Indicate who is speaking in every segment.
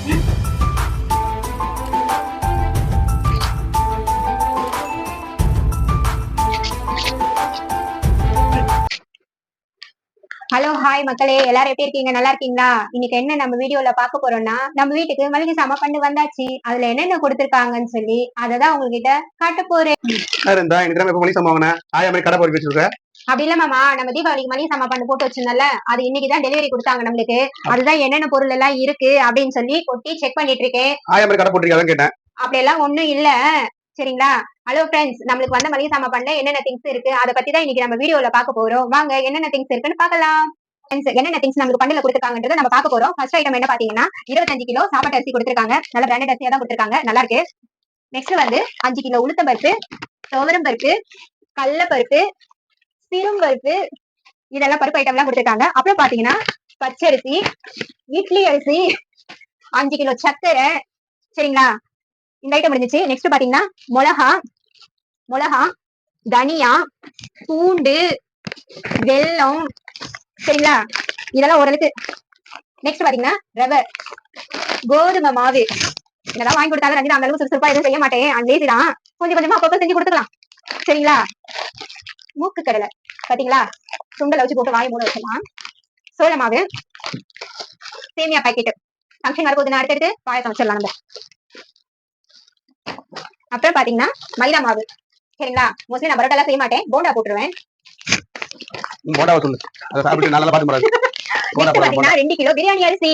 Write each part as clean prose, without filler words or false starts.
Speaker 1: Hello hi மக்களே, எல்லாரும் எப்படி இருக்கீங்க? நல்லா இருக்கீங்களா? இன்னைக்கு என்ன நம்ம வீடியோல பார்க்க போறோம்னா, நம்ம வீட்டுக்கு மளிகை சாமான் பண்ணு வந்தாச்சு. அதுல என்னென்ன கொடுத்திருக்காங்கன்னு சொல்லி அததான் உங்ககிட்ட காட்ட போறேன். அப்படி இல்ல மாமா, நம்ம தீபாவளிக்கு மளிகை சாமான் பண்ணு போட்டு வச்சிருந்தோம்ல, அது இன்னைக்குதான் டெலிவரி கொடுத்தாங்க நம்மளுக்கு. அதுதான் என்னென்ன பொருள் எல்லாம் இருக்கு அப்படின்னு சொல்லி கொட்டி செக் பண்ணிட்டு இருக்கேன். அப்படி எல்லாம் ஒண்ணும் இல்ல, சரிங்களா? ஹலோ ஃப்ரெண்ட்ஸ், நம்மளுக்கு வந்த மளிகை சாமான் பண்ண என்னென்ன திங்ஸ் இருக்கு அதை பத்தி தான் இன்னைக்கு நம்ம வீடியோல பார்க்க போறோம். வாங்க என்னென்ன திங்ஸ் இருக்குன்னு பார்க்கலாம். என்னென்ன திங்ஸ் நமக்கு பண்டில கொடுத்துருக்காங்கன்றத நம்ம பார்க்க போறோம். ஃபர்ஸ்ட் ஐட்டம் என்ன பாத்தீங்கன்னா 25 கிலோ சாப்பாட்டு அரிசி கொடுத்துருக்காங்க. நல்ல பிராண்டட் அரிசியா தான் கொடுத்துருக்காங்க, நல்லா இருக்கு. நெக்ஸ்ட் வந்து 5 கிலோ உளுத்தம் பருப்பு, துவரம் பருப்பு, கடல பருப்பு, சிறும் பருப்பு, இதெல்லாம் பருப்பு ஐட்டம் எல்லாம் கொடுத்துருக்காங்க. அப்புறம் பாத்தீங்கன்னா பச்சரிசி, இட்லி அரிசி, 5 கிலோ சர்க்கரை, சரிங்களா? இந்த ஐட்டம் முடிஞ்சிச்சு. நெக்ஸ்ட் பாத்தீங்கன்னா மிளகா, தனியா, பூண்டு, வெல்லம், சரிங்களா? இதெல்லாம் ஓரளவுக்கு. நெக்ஸ்ட் பாத்தீங்கன்னா ரவை, கோதுமை மாவு. இதெல்லாம் வாங்கி கொடுத்தாலும் ரஞ்சிதா அந்த அளவுக்கு சுறுசுறுப்பா எதுவும் செய்ய மாட்டேன், அன்லேசி தான். கொஞ்சம் கொஞ்சமா அப்பப்போ செஞ்சு கொடுத்துக்கலாம், சரிங்களா? மூக்கு கடலை பாத்தீங்களா, சுண்டலை வச்சு போட்டு வாய் மூட வச்சலாம். சோள மாவு, சேமியா பாக்கெட், ஃபங்க்ஷன் வரப்போகுதுன்னு அடுத்தடுத்து பாயசம் வச்சிடலாம் நம்ம. அப்புறம் பாத்தீங்கன்னா மைதா மாவு, சரிங்களா? மோஸ்ட்லி நான் பரோட்டா எல்லாம் செய்ய மாட்டேன், போண்டா போட்டுருவேன். 2 கிலோ பிரியாணி அரிசி.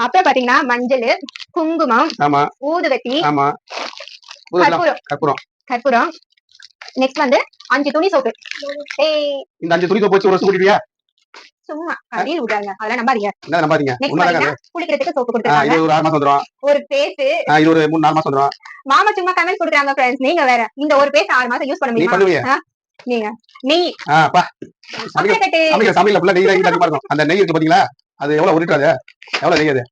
Speaker 1: அப்புறம் பாத்தீங்கன்னா மஞ்சள், குங்குமம், ஊதுவத்தி, கற்பூரம். நெக்ஸ்ட் வந்து 5 துணி சோப்பு. இந்த 5 துணி சோப்பு வச்சு ஒரு சோப்பு சும்மா அப்படியே விடுறாங்க, அதெல்லாம் நம்பாதீங்க. குளிக்கிறதுக்கு சோப்பு கொடுத்துருக்காங்க. இது ஒரு 6 மாசம் வந்துரும். ஒரு பேஸ்ட் இது ஒரு 3-4 மாசம் வந்துரும். மாமா சும்மா கமெண்ட் கொடுக்குறாங்க फ्रेंड्स, நீங்க வேற. இந்த ஒரு பேஸ்ட் 6 மாசம் யூஸ் பண்ண முடியுமா? நீங்க நெய் சமையல்ல ஃபுல்லா நெய் தான் அதிகமா இருக்கும். அந்த நெய் இருக்கு பாத்தீங்களா, அது எவ்வளவு லிட்டர்? அது எவ்வளவு நெய்? அது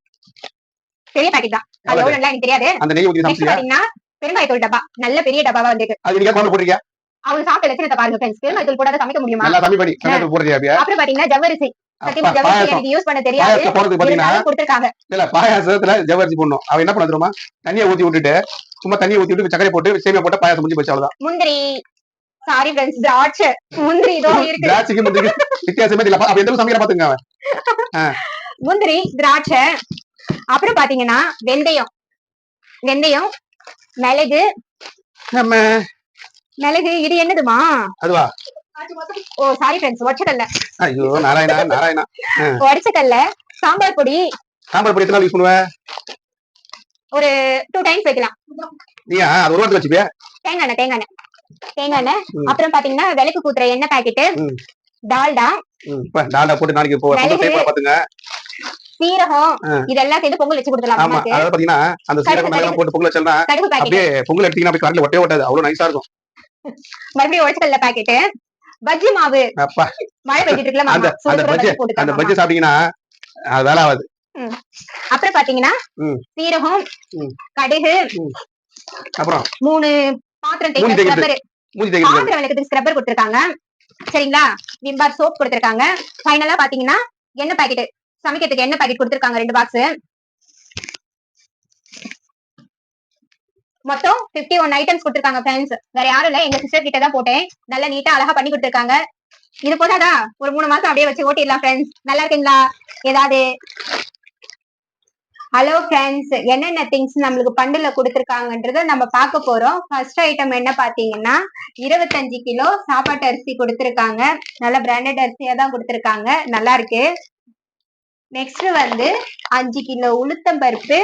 Speaker 1: பெரிய பாக்கெட் தான், அது எவ்வளவு எனக்கு தெரியாது. அந்த நெய் ஊத்தி சாப்பிட்டீங்கன்னா பெருங்காயத்தூள் டப்பா, நல்ல பெரிய டப்பாவா வந்திருக்கு. அது நீங்க குழம்பு போடுறீங்க, அவங்க சாப்பிட்ட லட்சணத்தை பாருங்க फ्रेंड्स. பெருங்காயத்தூள் போடாத சமைக்க முடியுமா? நல்லா சமைப்படி பெருங்காயத்தூள் போடுறியா? அப்புறம் பாத்தீங்கன்னா ஜவ்வரிசி, எனக்கு யூஸ் பண்ண தெரியாது. கொடுத்திருக்காங்க. இல்ல பாயாசத்துல ஜவ்வரிசி போடணும். அவ என்ன பண்ண தெரியுமா, தண்ணியை ஊத்தி விட்டுட்டு சும்மா தண்ணியை ஊத்தி விட்டு சக்கரை போட்டு சேமியா போட்டு பாயாசம் முடிஞ்சு போச்சு, அவ்வளவுதான். முந்திரி, சாரி फ्रेंड्स, திராட்சை, முந்திரி இதோ இருக்கு. திராட்சைக்கு முந்திரி வித்தியாசமே தெரியல. அப்ப எந்த சமையல பாத்துங்க அவன். முந்திரி, திராட்சை. அப்புறம் பாத்தீங்கன்னா வெந்தயம், மிளகு. இது என்னதுமா? அதுவா? ஓ சாரி फ्रेंड्स, ஒச்சக்கல்ல. ஐயோ நாராயணா. ஒச்சக்கல்ல, சாம்பார் பொடி. சாம்பார் பொடி எத்தனை யூஸ் பண்ணுவ? ஒரு 2 டைம்ஸ் வைக்கலாம். நீயா அது ஒரு வாரத்துக்கு வச்சுப்பியா? தேங்காய் எண்ணெய். அப்புறம் பாத்தீங்கன்னா விளக்கு கூத்துற எண்ணெய் பாக்கெட், டால்டா. டால்டா போட்டு நாளைக்கு பாத்துங்க. சீரகம், இதெல்லாம் சேர்த்து பொங்கல் வச்சு கொடுக்கலாம். ஆமா, அத பாத்தீங்கன்னா அந்த சீரகம் எல்லாம் போட்டு பொங்கல் வச்சா அப்படியே பொங்கல் எடுத்தீங்கன்னா அப்படியே கரண்ட்ல ஒட்டவே ஒட்டாது, அவ்வளவு நைஸா இருக்கும். மறுபடியும் ஒச்சக்கல்ல பாக்கெட், பஜ்ஜி மாவு. அப்பா மழை பெய்ஞ்சிட்டு இருக்குல மாமா, அந்த பஜ்ஜி சாப்பிட்டீங்கன்னா அது வேலை ஆகாது. அப்புறம் பாத்தீங்கன்னா சீரகம், கடுகு, அப்புறம் 3 பாத்திரம் தேய்க்கிற ஸ்க்ரப்பர், பாத்திரம் விளக்குறதுக்கு ஸ்க்ரப்பர் கொடுத்திருக்காங்க, சரிங்களா? விம் பார் சோப் கொடுத்திருக்காங்க. ஃபைனலா பாத்தீங்கன்னா எண்ணெய் பாக்கெட், சமைக்கிறதுக்கு எண்ணெய் பாக்கெட் கொடுத்திருக்காங்க 2 பாக்ஸ். மொத்தம் 51 ஐட்டம்ஸ் கொடுத்திருக்காங்க फ्रेंड्स. வேற யாரும் இல்ல, எங்க சிஸ்டர் கிட்ட தான் போட்டேன். நல்லா நீட்டா அழகா பண்ணி கொடுத்திருக்காங்க. இது போதாதா? ஒரு 3 மாசம் அப்படியே வச்சு ஓட்டிடலாம் फ्रेंड्स. நல்லா இருக்கீங்களா? ஏதாவது ஹலோ फ्रेंड्स, என்னென்ன திங்ஸ் நம்மளுக்கு பண்டில கொடுத்திருக்காங்கன்றத நம்ம பார்க்க போறோம். ஃபர்ஸ்ட் ஐட்டம் என்ன பாத்தீங்கன்னா 25 கிலோ சாப்பாட்டு அரிசி கொடுத்திருக்காங்க. நல்ல பிராண்டட் அரிசியா தான் கொடுத்திருக்காங்க, நல்லா இருக்கு. நெக்ஸ்ட் வந்து 5 கிலோ உளுத்தம் பருப்பு,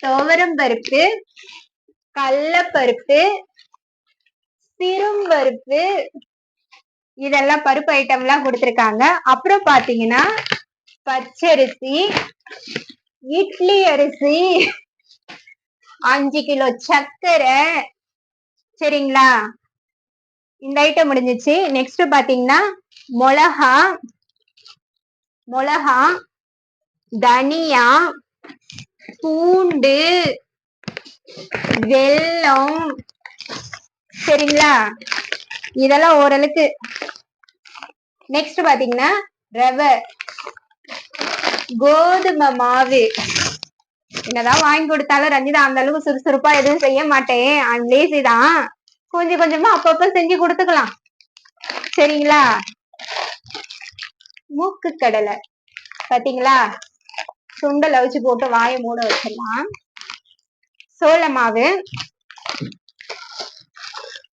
Speaker 1: துவரம் பருப்பு, கடலைப்பருப்பு, சிறும் பருப்பு, இதெல்லாம் பருப்பு ஐட்டம் எல்லாம் கொடுத்திருக்காங்க. அப்புறம் பாத்தீங்கன்னா பச்சரிசி, இட்லி அரிசி, 5 கிலோ சர்க்கரை, சரிங்களா? இந்த ஐட்டம் முடிஞ்சிச்சு. நெக்ஸ்ட் பாத்தீங்கன்னா மிளகா, தனியா, பூண்டு, வெல்லம், சரிங்களா? இதெல்லாம் ஓரளவுக்கு. நெக்ஸ்ட் பாத்தீங்கன்னா ரவை, கோதுமை மாவு. என்னதான் வாங்கி கொடுத்தாலும் ரஞ்சிதா அந்த அளவுக்கு சுறுசுறுப்பா எதுவும் செய்ய மாட்டேன், லேசி தான். கொஞ்சம் கொஞ்சமா அப்பப்ப செஞ்சு கொடுத்துக்கலாம், சரிங்களா? மூக்கு கடலை பாத்தீங்களா, சுண்டல் அவிச்சு போட்டு வாயை மூட வச்சிடலாம். சோள மாவு,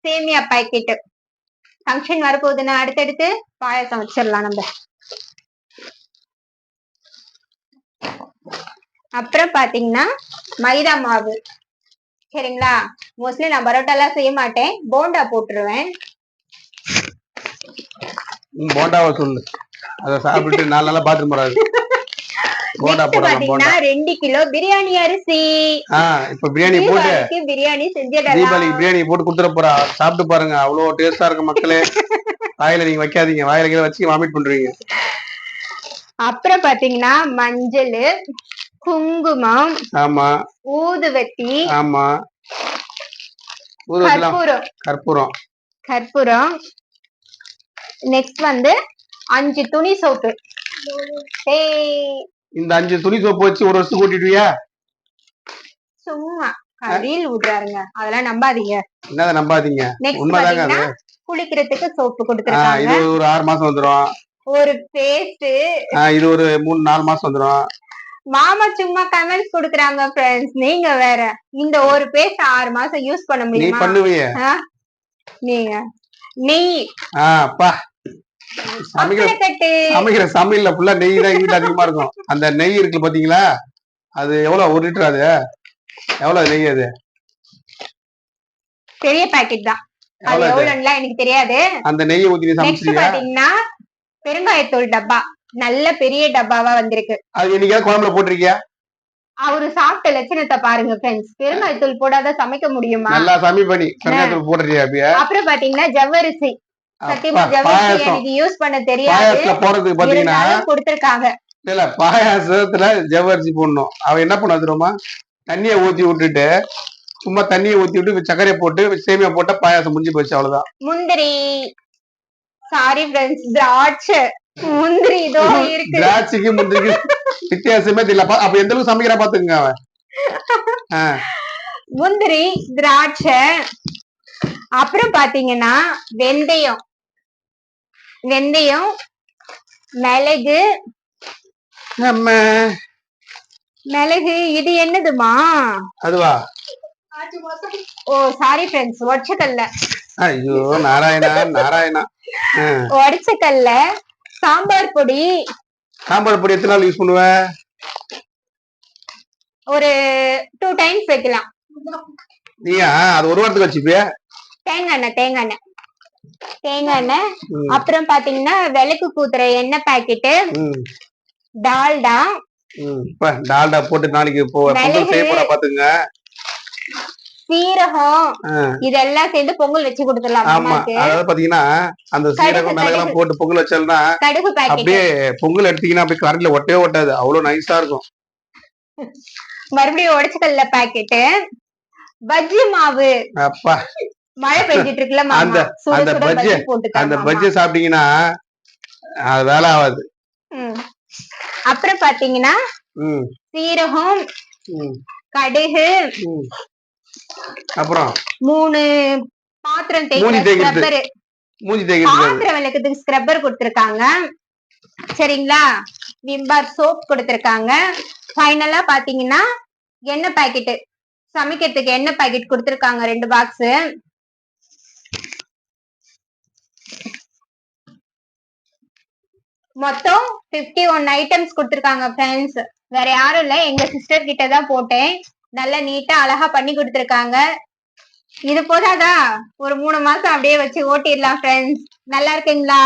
Speaker 1: சேமியா பாக்கெட்டு. ஃபங்க்ஷன் வரப்போகுதுன்னா அடுத்தடுத்து பாயசம் வச்சிடலாம் நம்ம. அப்புறம் பாத்தீங்கன்னா மைதா மாவு, சரிங்களா? மோஸ்ட்லி நான் பரோட்டா எல்லாம் செய்ய மாட்டேன், போண்டா போட்டுருவேன்.
Speaker 2: போண்டாவை சொல்லு, அத சாப்பிட்டு 4 நாளா பாத்ரூம் போறாது.
Speaker 1: போண்டா போடலாம். பாத்தீங்கன்னா 2 கிலோ பிரியாணி அரிசி.
Speaker 2: இப்ப பிரியாணி போட்டு
Speaker 1: பிரியாணி செஞ்சிடலாம்.
Speaker 2: தீபாவளிக்கு பிரியாணி போட்டு கொடுத்துட போறா, சாப்பிட்டு பாருங்க, அவ்வளவு டேஸ்டா இருக்கு மக்களே. வாயில நீங்க வைக்காதீங்க, வாயில கீழ வச்சு வாமிட் பண்றீங்க.
Speaker 1: அப்புறம் பாத்தீங்கன்னா மஞ்சள், குங்குமம்,
Speaker 2: ஆமா,
Speaker 1: ஊதுவத்தி,
Speaker 2: ஆமா,
Speaker 1: கற்பூரம்,
Speaker 2: கற்பூரம்,
Speaker 1: கற்பூரம். நெக்ஸ்ட் வந்து 5 துணி சோப்பு.
Speaker 2: இந்த 5 துணி சோப்பு வச்சு ஒரு வருஷம் கூட்டிடுவியா?
Speaker 1: சும்மா கறியில் விடுறாருங்க, அதெல்லாம் நம்பாதீங்க.
Speaker 2: என்னத நம்பாதீங்க, உண்மைதாங்க அது.
Speaker 1: குளிக்கிறதுக்கு சோப்பு கொடுத்துருக்காங்க,
Speaker 2: இது ஒரு 6 மாசம் வந்துரும்.
Speaker 1: ஒரு பேஸ்ட்
Speaker 2: இது ஒரு 3-4 மாசம் வந்துரும்.
Speaker 1: மாமா சும்மா கமெண்ட்ஸ் கொடுக்குறாங்க ஃப்ரெண்ட்ஸ், நீங்க வேற. இந்த ஒரு பேஸ்ட் 6 மாசம் யூஸ் பண்ண முடியுமா?
Speaker 2: நீ பண்ணுவியே
Speaker 1: நீங்க. நெய்,
Speaker 2: அப்பா சமைக்கிற சமையல்ல ஃபுல்லா நெய் தான் வீட்டுல அதிகமா இருக்கும். அந்த நெய் இருக்கு பாத்தீங்களா, அது எவ்வளவு, 1 லிட்டர்? அது எவ்வளவு நெய்? அது
Speaker 1: பெரிய பாக்கெட் தான், அது எவ்வளவுன்னு எனக்கு தெரியாது.
Speaker 2: அந்த நெய்யை ஊத்தி சமைச்சிருக்கீங்க.
Speaker 1: பாத்தீங்கன்னா பெருங்காயத்தூள் டப்பா, நல்ல பெரிய டப்பாவா வந்திருக்கு.
Speaker 2: அது என்னைக்காவது குழம்புல போட்டிருக்கியா?
Speaker 1: அவரு சாப்பிட்ட லட்சணத்தை பாருங்க ஃப்ரெண்ட்ஸ், பெருங்காயத்தூள் போடாத சமைக்க முடியுமா?
Speaker 2: நல்லா சமி பண்ணி பெருங்காயத்தூள் போடுறியா?
Speaker 1: அப்புறம் பாத்தீங்கன்னா ஜவ்வரிசி, சத்தியமா ஜவ்வரிசி எனக்கு யூஸ் பண்ண தெரியாது,
Speaker 2: போறதுக்கு பாத்தீங்கன்னா
Speaker 1: கொடுத்திருக்காங்க.
Speaker 2: இல்ல, பாயாசத்துல ஜவ்வரிசி போடணும். அவ என்ன பண்ண தெரியுமா, தண்ணியை ஊத்தி விட்டுட்டு, சும்மா தண்ணியை ஊத்தி விட்டு சர்க்கரையை போட்டு சேமியா போட்டா பாயாசம் முடிஞ்சு போச்சு, அவ்வளவுதான்.
Speaker 1: முந்திரி, சாரி ஃப்ரெண்ட்ஸ், திராட்சை, முந்திரி இதோ இருக்கு.
Speaker 2: திராட்சைக்கு முந்திரிக்கு வித்தியாசமே தெரியல. அப்ப எந்த அளவுக்கு சமைக்கிறா பாத்துக்கங்க அவன்.
Speaker 1: முந்திரி, திராட்சை. அப்புறம் பாத்தீங்கன்னா வெந்தயம், மிளகு. மிளகு இது என்னதுமா?
Speaker 2: அதுவா?
Speaker 1: ஓ சாரி ஃப்ரெண்ட்ஸ், ஒடச்சக்கல்ல.
Speaker 2: ஐயோ நாராயணா நாராயணா.
Speaker 1: ஒடச்சக்கல்ல. சாம்பார் பொடி.
Speaker 2: சாம்பார் பொடி எத்தனை நாள் யூஸ் பண்ணுவ?
Speaker 1: ஒரு 2 டைம்ஸ் வைக்கலாம்.
Speaker 2: நீயா அது ஒரு வாரத்துக்கு வச்சுப்பியா?
Speaker 1: தேங்காய் எண்ணெய். அப்புறம் பாத்தீங்கன்னா விளக்கு கூத்துற எண்ணெய் பாக்கெட்டு, டால்டா.
Speaker 2: டால்டா போட்டு நாளைக்கு பொங்கல் செய்ய போறா பாத்துங்க.
Speaker 1: சீரகம், இதெல்லாம் சேர்ந்து பொங்கல் வச்சு கொடுத்துடலாம்.
Speaker 2: ஆமா, அதாவது பாத்தீங்கன்னா அந்த சீரகம் மிளகெல்லாம் போட்டு பொங்கல் வச்சோம்னா அப்படியே பொங்கல் எடுத்தீங்கன்னா அப்படியே கரண்ட்ல ஒட்டவே ஒட்டாது, அவ்வளவு நைஸா இருக்கும்.
Speaker 1: மறுபடியும் உடைச்சக்கல்ல பாக்கெட்டு, பஜ்ஜி மாவு.
Speaker 2: அப்பா
Speaker 1: மழை பெஞ்சிட்டு இருக்குல்ல,
Speaker 2: அந்த பஜ்ஜி சாப்பிட்டீங்கன்னா அது வேலை ஆகாது.
Speaker 1: அப்புறம் பாத்தீங்கன்னா சீரகம், கடுகு,
Speaker 2: அப்புறம்
Speaker 1: 3 பாத்திரம் தேய்க்கிற பாத்திரம் விளக்குறதுக்கு ஸ்க்ரப்பர் கொடுத்திருக்காங்க, சரிங்களா? விம்பார் சோப் கொடுத்திருக்காங்க. ஃபைனலா பாத்தீங்கன்னா எண்ணெய் பாக்கெட், சமைக்கிறதுக்கு எண்ணெய் பாக்கெட் கொடுத்திருக்காங்க 2 பாக்ஸ். மொத்தம் 51 ஐட்டம்ஸ் கொடுத்திருக்காங்க ஃப்ரெண்ட்ஸ். வேற யாரும் இல்ல, எங்க சிஸ்டர் கிட்ட தான் போட்டேன். நல்லா நீட்டா அழகா பண்ணி கொடுத்திருக்காங்க. இது போதாதா, ஒரு 3 மாசம் அப்படியே வச்சு ஓட்டிடலாம் ஃப்ரெண்ட்ஸ். நல்லா இருக்குங்களா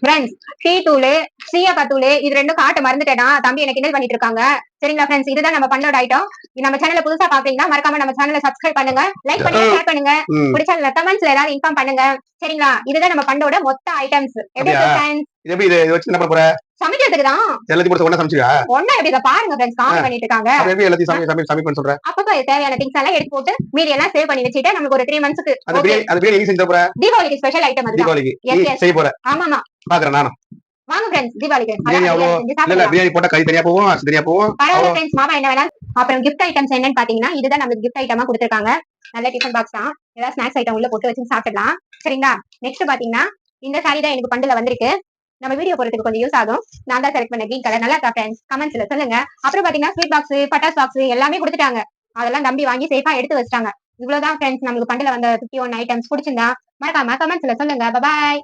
Speaker 1: ஃப்ரெண்ட்ஸ்? டீ தூள், சீயக்காய் தூள், இது 2 காட்ட மறந்துட்டேனா, தம்பி எனக்கு கிண்டல் பண்ணிட்டு இருக்காங்க. சரிங்களா ஃப்ரெண்ட்ஸ்? இதுதான் நம்ம பண்ணோட ஐட்டம். நம்ம சேனல்ல புதுசா பாத்தீங்கன்னா மறக்காம நம்ம சேனலை சப்ஸ்கிரைப் பண்ணுங்க, லைக் பண்ணுங்க, ஷேர் பண்ணுங்க, பிடிச்ச கமெண்ட்ஸ்ல ஏதாவது இன்ஃபார்ம் பண்ணுங்க, சரிங்களா? இதுதான் நம்ம பண்ணோட மொத்த ஐட்டம்ஸ். எப்படி ஃப்ரெண்ட்ஸ்? எப்படி இத வச்சு என்ன பண்ணப் போற? சமைக்கிறதுக்கு தான். எல்லாத்தையும் போட்டு ஒண்ணா சமைச்சியா? ஒண்ணா எப்படி பாருங்க ஃப்ரெண்ட்ஸ், காமெடி பண்ணிட்டு இருக்காங்க. எப்படி எல்லாத்தையும் சமைப்பேன்னு சொல்ற? அப்பப்ப தேவையான திங்ஸ் எல்லாம் எடுத்து போட்டு மீதி எல்லாம் சேவ் பண்ணி வச்சிட்டு நமக்கு ஒரு 3 மந்த்ஸ்க்கு. அது பிரியாணி எங்க செஞ்ச போற? தீபாவளிக்கு ஸ்பெஷல் ஐட்டம் அது. தீபாவளிக்கு செய்ய போற? ஆமாமா.
Speaker 2: பாக்குறேன் நானும்.
Speaker 1: வாங்க ஃப்ரெண்ட்ஸ் தீபாவளிக்கு
Speaker 2: பிரியாணி அவ்வளோ இல்ல பிரியாணி போட்டா கறி தனியா போவோம், அரிசி தனியா போவோம்.
Speaker 1: பரவாயில்ல ஃப்ரெண்ட்ஸ், மாமா என்ன வேணாலும். அப்புறம் கிஃப்ட் ஐட்டம்ஸ் என்னன்னு பாத்தீங்கன்னா இதுதான் நம்மளுக்கு கிஃப்ட் ஐட்டமா கொடுத்துருக்காங்க. நல்ல டிஃபன் பாக்ஸ் தான், ஏதாவது ஸ்நாக்ஸ் ஐட்டம் உள்ள போட்டு வச்சு சாப்பிடலாம். சரிங்களா? நெக்ஸ்ட் பாத்தீங்கன்னா இந்த சாரி தான் எனக்கு பண்டுல வந்திருக்கு. நம்ம வீடியோ போறதுக்கு கொஞ்சம் யூஸ் ஆகும். நான் தான் செலக்ட் பண்ண கிரீன் கலர். நல்லா இருக்கா ஃப்ரெண்ட்ஸ்? கமெண்ட்ஸ்ல சொல்லுங்க. அப்புறம் பாத்தீங்கன்னா ஸ்வீட் பாக்ஸ், பட்டாஸ் பாக்ஸ் எல்லாமே கொடுத்துட்டாங்க. அதெல்லாம் தம்பி வாங்கி சேஃபா எடுத்து வச்சிட்டாங்க. இவ்வளவுதான் ஃப்ரெண்ட்ஸ் நம்மளுக்கு பண்டுல வந்த 51 ஐட்டம்ஸ். பிடிச்சிருந்தா மறக்காம கமெண்ட்ஸ்ல சொல்லுங்க. பாய்.